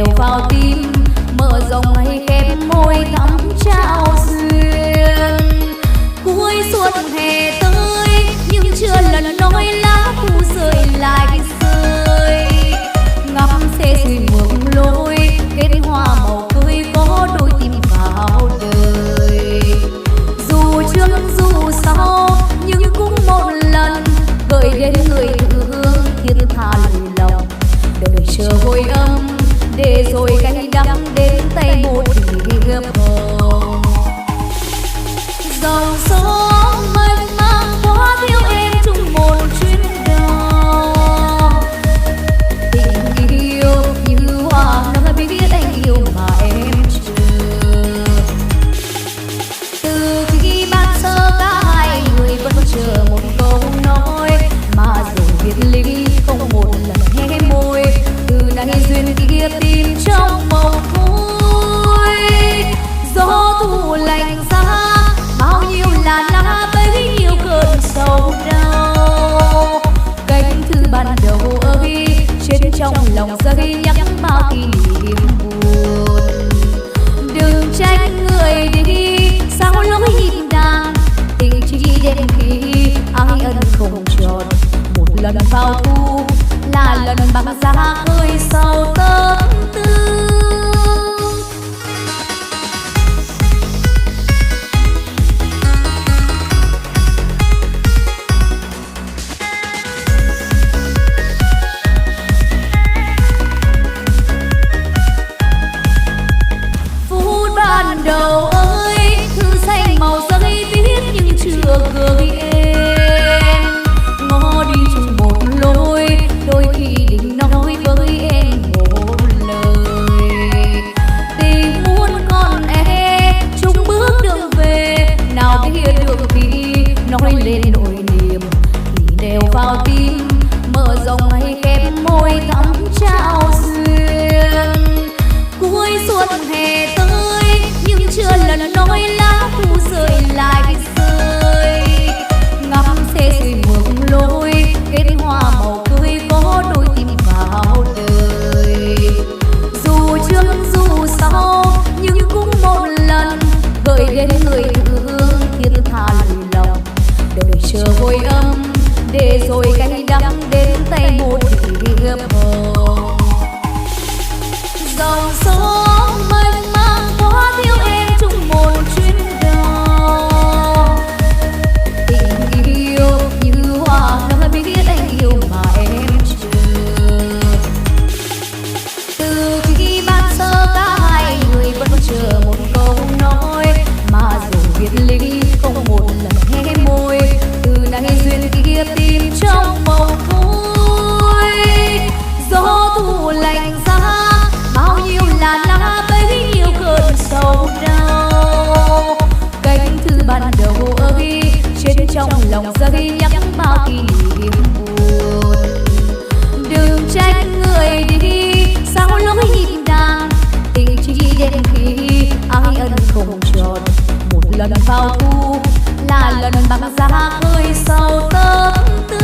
đều vào tim, mở rộng hay khép môi thắm trao duyên. Cuối xuân hè tới nhưng chưa lần nói lá thu rơi lại rơi, ngắm xe rơi mường lối kết hoa màu cưới có đôi tim vào đời. Dù trước dù sau nhưng cũng một lần gửi đến người thương thiên tha lời lòng, đời chờ hồi âm để rồi cay đắng đến tay một hiệp hồng. Dòng sông mênh mang quá thiếu em chung một chuyến đò, tình yêu như hoa nở biết anh yêu mà em chờ. Từ khi ban sơ cả hai người vẫn chờ một câu nói, mà rồi biệt ly không một lần hé môi. Từ nay duyên kia tìm trong màu vui, gió thu lạnh giá bao nhiêu là lá bấy nhiêu cơn sầu đau. Cánh thư ban đầu ơi trên trong lòng rơi nhắc bao kỷ niệm buồn. Đừng trách người đi sao lối nhịp đàn, tình chỉ đến khi ai ân không tròn. Một lần vào thu là lần băng giá hơi sầu tâm tư. Phút ban đầu ơi thư xanh màu giấy viết nhưng chưa gửi em. Ngó đi chung một lối đôi khi định nói với em một lời. Tình muốn con chung bước đường về, nào biết được khi nói lên nỗi niềm thì đều vào tim, mở rộng hay khép môi thắm trao duyên. Cuối xuân hè tới nhưng chưa lần nói lá thu rơi lại rơi, ngắm xe rơi mường lối kết hoa màu cưới có đôi tim vào đời. Dù trước dù sau nhưng cũng một lần gửi đến người thương thiên tha lời lòng, đời chờ hồi âm để rồi cay đắng đến tay một hiệp hồng. Dòng sông mênh mang quá thiếu em chung một chuyến đò, tình yêu như hoa nở biết anh yêu mà em chờ. Từ khi ban sơ cả hai người vẫn chờ một câu nói, mà dù biệt ly không một lần hé môi. Từ nay duyên kia tìm trong màu vui, gió thu lạnh giá bao nhiêu là lá bấy nhiêu cơn sầu đau. Cánh thư ban đầu ơi trên trong lòng rơi nhắc bao kỷ niệm buồn. Đừng trách người đi sao lối nhịp đàn, tình chỉ đến khi ai ân không tròn. Một lần vào thu là lần băng giá hơi sầu tâm tư.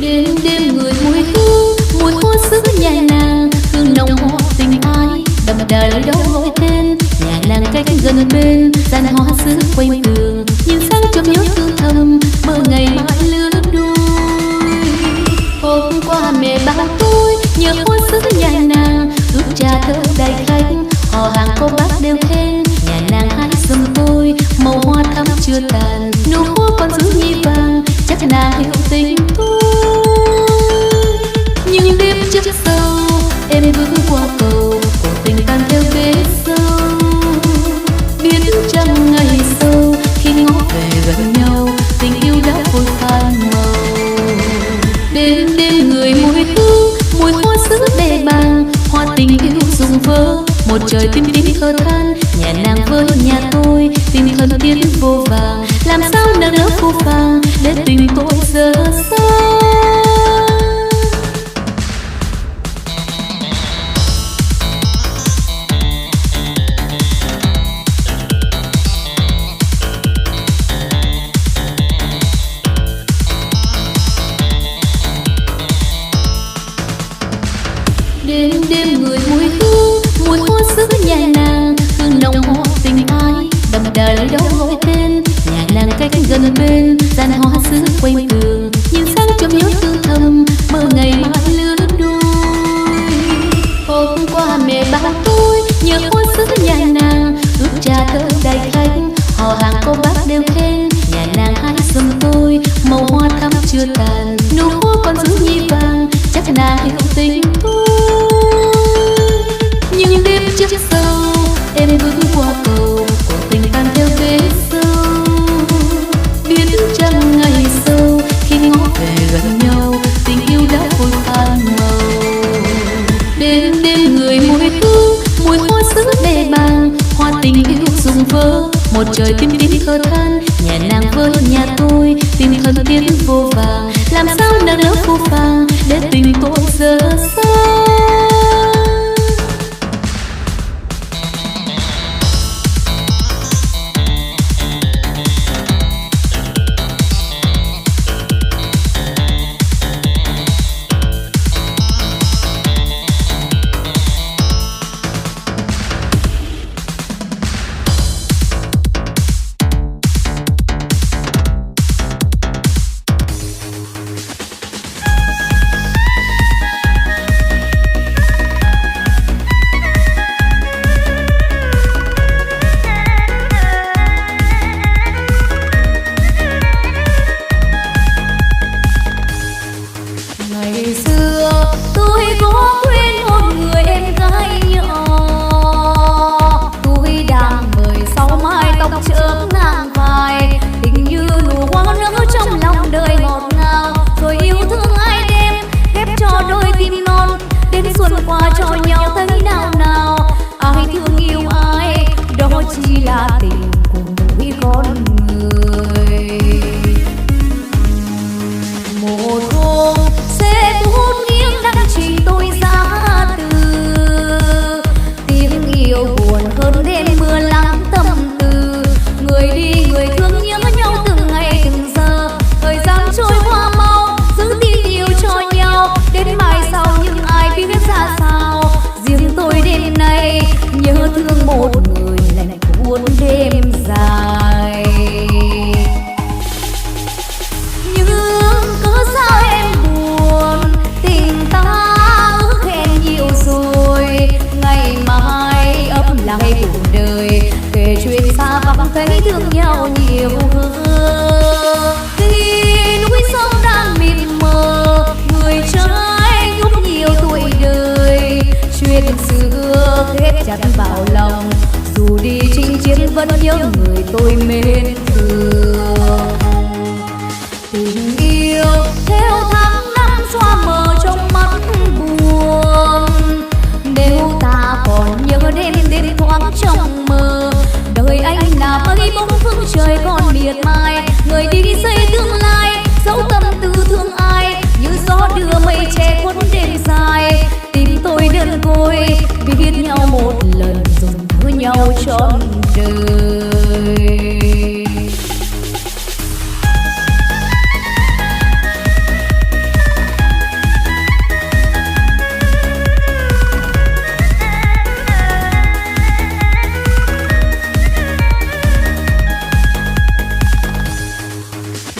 Đêm đêm người mùi hương, mùi hoa xứ nhà nàng, hương nồng hoa tình ai đậm đà lời đâu gọi tên. Nhà nàng cách gần bên, dàn hoa xứ quanh tường, nhìn sang chớp nhớ thương thầm, mơ ngày mai lứa đôi. Hôm qua mẹ bảo tôi nhớ hoa xứ nhà nàng, ướp trà thơm đầy khách, họ hàng cô bác đều khen. Nhà nàng hái sớm tôi, màu hoa thắm chưa tàn, nụ hoa còn giữ nhị vàng, chắc nàng hiểu tình tôi. Nhưng đêm trước sâu em bước qua cầu, cuộc tình tan theo vết sâu, biết chăng ngày sau một trời tim tím thơ than. Nhà nàng với nhà tôi tình thân thiết vô vàng, làm sao nỡ nỡ phũ phàng để tình tôi dở dang. Đêm đêm người mùi hương, mùi hoa xứ nhà nàng, hương nồng hoa tình ai đậm đà lấy đâu gọi tên. Nhà nàng cách gần bên, dàn hoa xứ quanh tường, nhìn sang chợt nhớ tư thầm, mơ ngày mai lứa đôi. Hôm qua mẹ bảo tôi nhớ hoa xứ nhà nàng, ước trà thơ đầy khách, họ hàng cô bác đều khen. Nhà nàng hai xuân tôi, màu hoa thắm chưa tàn, nụ hoa còn giữ nhị vàng, chắc nàng hiểu tình tôi. Nhưng đêm trước sâu em bước qua cầu, cuộc tình tan theo vết sâu. Biết chăng ngày sâu khi ngó về gần nhau, tình yêu đã vội phai màu. Đêm đêm người mùi hương, mùi hoa xứ bề bàng, hoa tình yêu rụng vỡ, một trời tim tím thơ than. Nhà nàng với nhà tôi tình thân thiết vô vàng, làm sao nỡ nỡ phũ phàng để tình tôi dở dang. Ngày xưa tôi có quen một người em gái nhỏ, tôi đang 16 mái tóc chớm ngang vai, tình như nụ hoa nở trong lòng đời ngọt ngào. Rồi yêu thương ai đêm ghép cho đôi tim non, đến xuân qua cho nhau thấy nào nào. Ai thương yêu ai đó chỉ là tình của mỗi con người. Một hôm sẽ tuôn nghiêng đăng trình tôi ra từ, tiếng yêu buồn hơn đêm mưa lắng tâm tư. Người đi người thương nhớ nhau từng ngày từng giờ, thời gian trôi qua mau giữ tin yêu cho nhau. Đến mai sau nhưng ai biết ra sao, riêng tôi đêm nay nhớ thương một người lạnh buốt đêm dài. Lại cuộc đời kể chuyện xa vắng thấy thương nhau nhiều hơn. Khi núi sông đang mịt mờ, người trai nhúc nhiều tuổi đời, chuyện xưa ghép chặt vào lòng. Dù đi chinh chiến vẫn nhớ người tôi mến thương. Tình yêu theo tháng năm xoa mờ trong mắt buồn, nếu ta còn nhớ đêm đêm thoáng trong mơ. Đời anh là mây bóng phương trời còn miệt mài, người đi xây tương lai dẫu tâm tư thương ai, như gió đưa mây che khuất đêm dài. Tim tôi đơn côi biết nhau một lần rồi nhớ nhau trọn đời.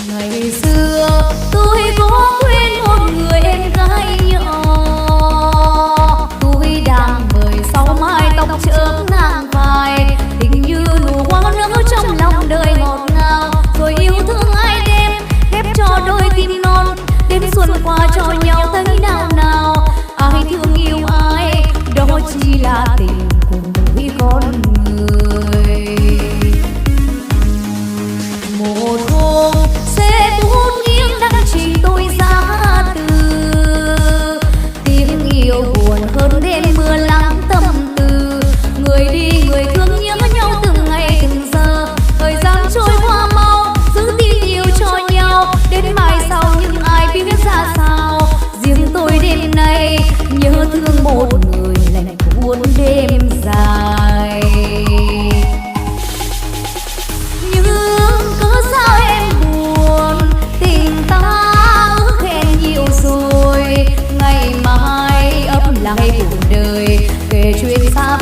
Ngày xưa tôi có quen một người em gái nhỏ, tôi đang 16 mái tóc chớm ngang vai, tình như nụ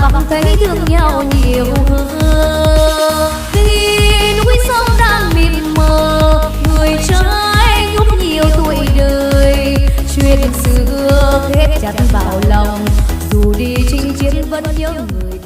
vọng thấy thương nhau nhiều hơn. Khi núi sông đang mịt mờ, người trai ngút nhiều tuổi đời, chuyện xưa kết chặt vào lòng, dù đi chinh chiến vẫn nhớ người.